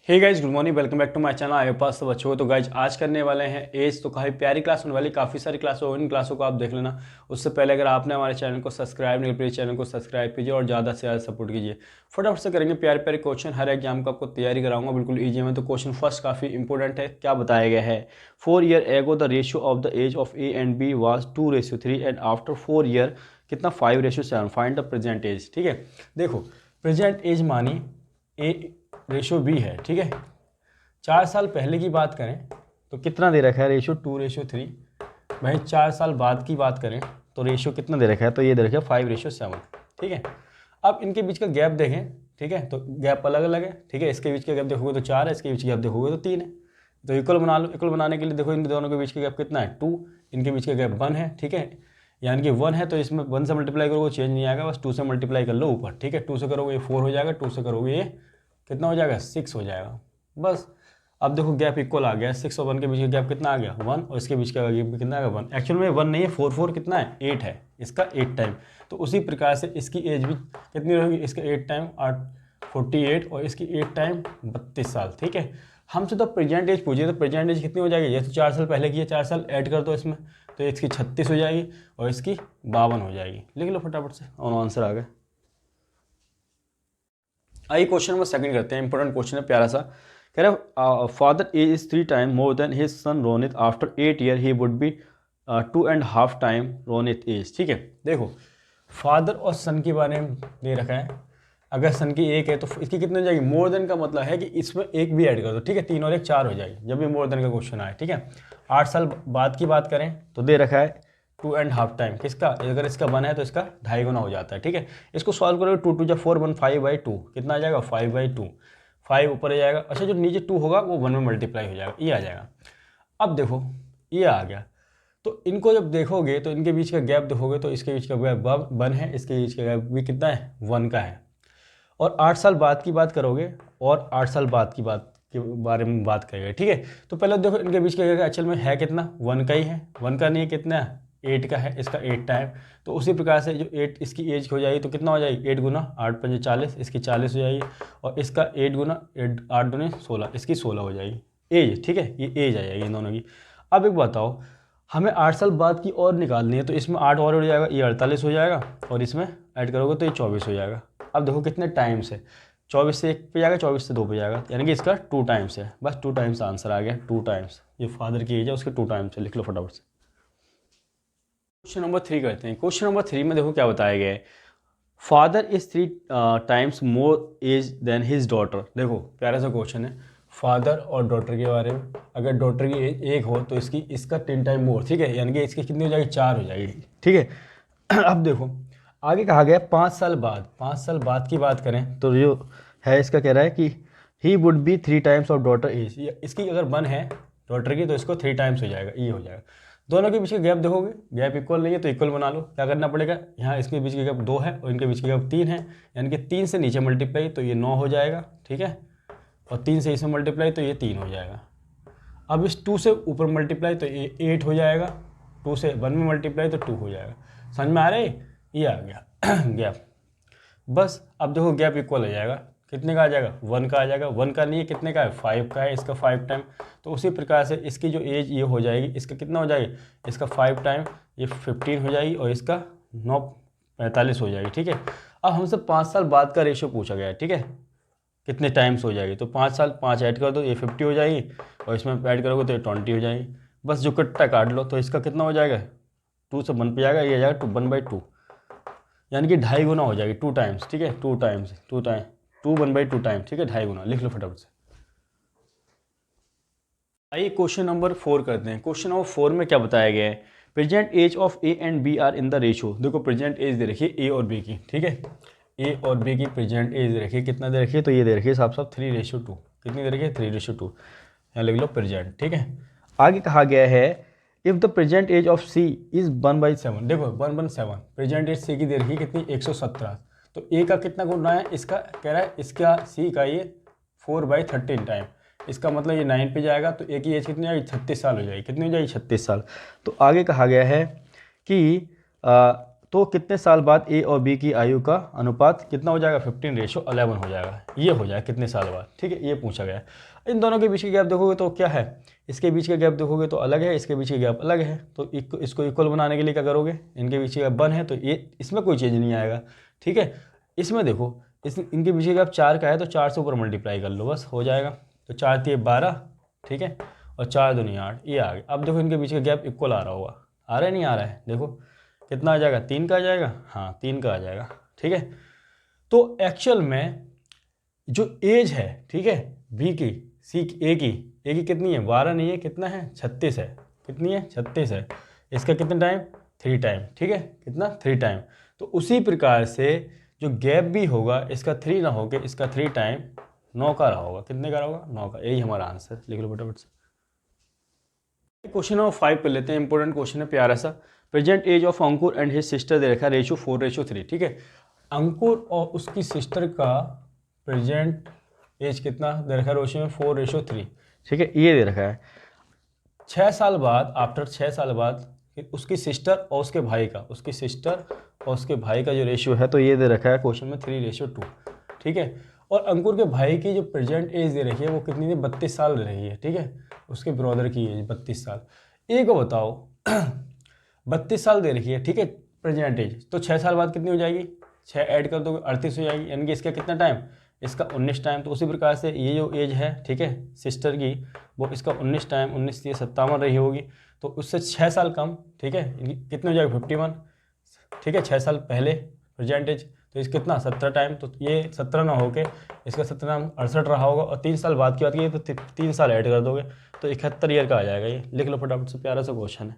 Hey guys, good morning, welcome back to my channel. आए पास तो बच्चों, तो गाइज आज करने वाले हैं एज। तो काफ़ी प्यारी क्लास होने वाली, काफ़ी सारी क्लास हो, इन क्लासों को आप देख लेना। उससे पहले अगर आपने हमारे चैनल को सब्सक्राइब नहीं किया, प्लीज़ चैनल को सब्सक्राइब कीजिए और ज़्यादा से ज़्यादा सपोर्ट कीजिए। फटाफट से करेंगे प्यारे प्यारे क्वेश्चन। हर एग्जाम का आपको तैयारी कराऊंगा, बिल्कुल ईजी में। तो क्वेश्चन फर्स्ट काफ़ी इंपॉर्टेंट है। क्या बताया गया है? 4 year ago the ratio of the age of A and B was 2:3 and after 4 year कितना 5:7। Find the present age. ठीक है, देखो प्रेजेंट एज मानी ए रेशियो बी है। ठीक है, 4 साल पहले की बात करें तो कितना दे रखा है? रेशियो 2:3। भाई 4 साल बाद की बात करें तो रेशियो कितना दे रखा है? तो ये दे रखा है 5:7। ठीक है, अब इनके बीच का गैप देखें। ठीक है, तो गैप अलग अलग है। ठीक है, इसके बीच का गैप देखोगे तो 4 है, इसके बीच का गैप देखोगे तो 3 है। तो इक्वल बना लो। इक्वल बनाने के लिए देखो इन दोनों के बीच का गैप कितना है? 2। इनके बीच का गैप 1 है। ठीक है, यानी कि 1 है तो इसमें 1 से मल्टीप्लाई करोगे चेंज नहीं आएगा, बस 2 से मल्टीप्लाई कर लो ऊपर। ठीक है, 2 से करोगे ये 4 हो जाएगा, 2 से करोगे ये कितना हो जाएगा? 6 हो जाएगा। बस अब देखो गैप इक्वल आ गया। 6 और 1 के बीच का गैप कितना आ गया? 1। और इसके बीच का गैप कितना आ गया? 1। एक्चुअल में 1 नहीं है, 4 कितना है? 8 है। इसका 8 टाइम। तो उसी प्रकार से इसकी एज भी कितनी रहेगी? इसका 8 टाइम 48 और इसकी 8 टाइम 32 साल। ठीक है, हमसे तो प्रेजेंट एज पूछिए, तो प्रेजेंट एज कितनी हो जाएगी? ये तो 4 साल पहले की है, 4 साल ऐड कर दो इसमें, तो इसकी 36 हो जाएगी और इसकी 52 हो जाएगी। लिख लो फटाफट से और आंसर आ गया। आइए क्वेश्चन नंबर सेकंड करते हैं। इंपॉर्टेंट क्वेश्चन है, प्यारा सा। कह रहा father age is 3 time more than his son Ronit after 8 year he would be 2.5 time Ronit age. ठीक है, देखो फादर और सन के बारे में दे रखा है। अगर सन की 1 है तो इसकी कितनी हो जाएगी? मोर देन का मतलब है कि इसमें 1 भी ऐड कर दो। ठीक है, 3 और 1 4 हो जाएगी जब भी मोर देन का क्वेश्चन आए। ठीक है, 8 साल बाद की बात करें तो दे रखा है 2.5 टाइम। किसका? अगर इसका 1 है तो इसका 2.5 गुना हो जाता है। ठीक है, इसको सॉल्व करोगे 2 2 4 1 5/2 कितना आ जाएगा? 5/2। 5 ऊपर आ जाएगा। अच्छा, जो नीचे 2 होगा वो 1 में मल्टीप्लाई हो जाएगा, ये आ जाएगा। अब देखो ये आ गया। तो इनको जब देखोगे तो इनके बीच का गैप देखोगे तो इसके बीच का गैप 1 है, इसके बीच का गैप भी कितना है? 1 का है। और 8 साल बाद की बात करोगे और 8 साल बाद की बात के बारे में बात करेंगे। ठीक है, तो पहले देखो इनके बीच का एक्चुअल में है कितना? 1 का ही है। 1 का नहीं है, कितना है? 8 का है। इसका 8 टाइम। तो उसी प्रकार से जो 8 इसकी एज हो जाएगी तो कितना हो जाएगी? 8 गुना 8 5 40, इसकी 40 हो जाएगी। और इसका 8 गुना 8 दूनी 16, इसकी 16 हो जाएगी एज। ठीक है, ये एज आ जाएगी इन दोनों की। अब एक बताओ, हमें 8 साल बाद की और निकालनी है, तो इसमें 8 और हो जाएगा, ये 48 हो जाएगा और इसमें ऐड करोगे तो ये 24 हो जाएगा। अब देखो कितने टाइम्स है? 24 से 1 पे जाएगा, 24 से 2 पे जाएगा, यानी कि इसका 2 टाइम्स है। बस 2 टाइम्स आंसर आ गया। 2 टाइम्स ये फादर की एज है, उसके 2 टाइम्स है। लिख लो फटाफट से। क्वेश्चन नंबर 3 करते हैं। क्वेश्चन नंबर 3 में देखो क्या बताया गया है। Father is 3 times more age than his daughter. देखो प्यारा सा क्वेश्चन है, फादर और डॉटर के बारे में। अगर डॉटर की एज 1 हो तो इसका 10 टाइम मोर। ठीक है, यानी कि इसकी कितनी हो जाएगी? 4 हो जाएगी। ठीक है, अब देखो आगे कहा गया 5 साल बाद। 5 साल बाद की बात करें तो जो है इसका कह रहा है कि he would be 3 times of daughter age. इसकी अगर 1 है डॉटर की तो इसको 3 टाइम्स हो जाएगा, ये हो जाएगा। दोनों के बीच का गैप देखोगे, गैप इक्वल नहीं है तो इक्वल बना लो। क्या करना पड़ेगा? यहाँ इसके बीच का गैप 2 है और इनके बीच का गैप 3 है, यानी कि 3 से नीचे मल्टीप्लाई तो ये 9 हो जाएगा। ठीक है, और 3 से इसमें मल्टीप्लाई तो ये 3 हो जाएगा। अब इस 2 से ऊपर मल्टीप्लाई तो ये 8 हो जाएगा। 2 से 1 में मल्टीप्लाई तो 2 हो जाएगा। समझ में आ रहा है? ये आ गया गैप। बस अब देखो गैप इक्वल हो जाएगा। कितने का आ जाएगा? 1 का आ जाएगा। 1 का नहीं है, कितने का है? 5 का है, इसका 5 टाइम। तो उसी प्रकार से इसकी जो एज ये हो जाएगी, इसका कितना हो जाएगी? इसका 5 टाइम ये 15 हो जाएगी और इसका 9 45 हो जाएगी। ठीक है, अब हमसे 5 साल बाद का रेशियो पूछा गया है। ठीक है, कितने टाइम्स हो जाएगी? तो 5 साल 5 ऐड कर दो, ये 50 हो जाएगी और इसमें ऐड करोगे तो ये 20 हो जाएगी। बस जो कट्टा काट लो तो इसका कितना हो जाएगा? 2 से 1 पे जाएगा, ये आ जाएगा 1/2, यानी कि 2.5 गुना हो जाएगी। 2 टाइम्स। ठीक है, 2 टाइम्स 2 1/2 टाइम्स। ठीक है, 2.5 गुना। लिख लो फटाफट से। आइए क्वेश्चन नंबर 4 करते हैं। क्वेश्चन नंबर 4 में क्या बताया गया है? Present age of A and B are in the ratio. देखो प्रेजेंट एज दे रखी है ए और बी की। ठीक है, ए और बी की प्रेजेंट एज दे रखी है। कितना दे रखी है? तो ये दे रखी है साहब 3:2। कितनी दे रखी है? 3:2। यहाँ लिख लो प्रेजेंट। ठीक है, आगे कहा गया है if the present age of C is 1/7। देखो 1/7 प्रेजेंट एज सी की दे रखी है कितनी? 117। तो ए का कितना गुना है? इसका कह रहा है इसका सी का ये 4/13 टाइम। इसका मतलब ये 9 पे जाएगा तो ए की एज कितनी आएगी? 36 साल हो जाएगी। कितनी हो जाएगी? 36 साल। तो आगे कहा गया है कि तो कितने साल बाद ए और बी की आयु का अनुपात कितना हो जाएगा? 15:11 हो जाएगा। ये हो जाएगा कितने साल बाद, ठीक है, ये पूछा गया है। इन दोनों के बीच के गैप देखोगे तो क्या है, इसके बीच के गैप देखोगे तो अलग है, इसके बीच के गैप अलग है। तो इसको इक्वल बनाने के लिए क्या करोगे, इनके बीच के गैप 1 है तो ये इसमें कोई चेंज नहीं आएगा, ठीक है। इसमें देखो इनके बीच के गैप 4 का है तो 4 से ऊपर मल्टीप्लाई कर लो, बस हो जाएगा। तो 4 × 12, ठीक है, और 4 दूनी 8, ये आ गया। अब देखो इनके बीच का गैप इक्वल आ रहा होगा, आ रहा है नहीं आ रहा है, देखो कितना आ जाएगा, 3 का आ जाएगा, हाँ 3 का आ जाएगा, ठीक है। तो एक्चुअल में जो एज है, ठीक है, बी की, सी की, ए की कितनी है, 12 नहीं है, कितना है, 36 है, कितनी है, 36 है। इसका कितना टाइम, 3 टाइम, ठीक है, कितना, 3 टाइम। तो उसी प्रकार से जो गैप भी होगा इसका 3 ना होकर इसका 3 टाइम 9 का रहा होगा, कितने का रहा होगा, 9 का। यही हमारा आंसर, लिख लो फटाफट से। क्वेश्चन नंबर 5 पे लेते हैं, इंपॉर्टेंट क्वेश्चन है प्यारा सा। Present age of Ankur and his sister दे रखा है रेशियो 4:3, ठीक है। अंकुर और उसकी सिस्टर का प्रेजेंट एज कितना दे रखा है, रेशियो में 4:3, ठीक है, ये दे रखा है। 6 साल बाद, आफ्टर 6 साल बाद उसकी सिस्टर और उसके भाई का, उसकी सिस्टर और उसके भाई का जो रेशियो है तो ये दे रखा है क्वेश्चन में 3:2, ठीक है। और अंकुर के भाई की जो प्रेजेंट एज दे रखी है वो कितनी है, 32 साल दे रही है, ठीक है। उसके ब्रदर की एज 32 साल। एक बताओ 32 साल दे रखी है, ठीक है, प्रेजेंट एज, तो 6 साल बाद कितनी हो जाएगी, 6 ऐड कर दोगे 38 हो जाएगी, यानी कि इसका कितना टाइम, इसका 19 टाइम। तो उसी प्रकार से ये जो एज है, ठीक है, सिस्टर की, वो इसका 19 टाइम, 19 से 57 रही होगी, तो उससे 6 साल कम, ठीक है, कितने हो जाएगा, 51, ठीक है, 6 साल पहले प्रेजेंट एज, तो इस कितना 17 टाइम, तो ये 17 ना होके इसका 17 68 रहा होगा, और 3 साल बाद की बात की तो 3 साल ऐड कर दोगे तो 71 ईयर का आ जाएगा। ये लिख लो फटाफट से, प्यारा सा क्वेश्चन है।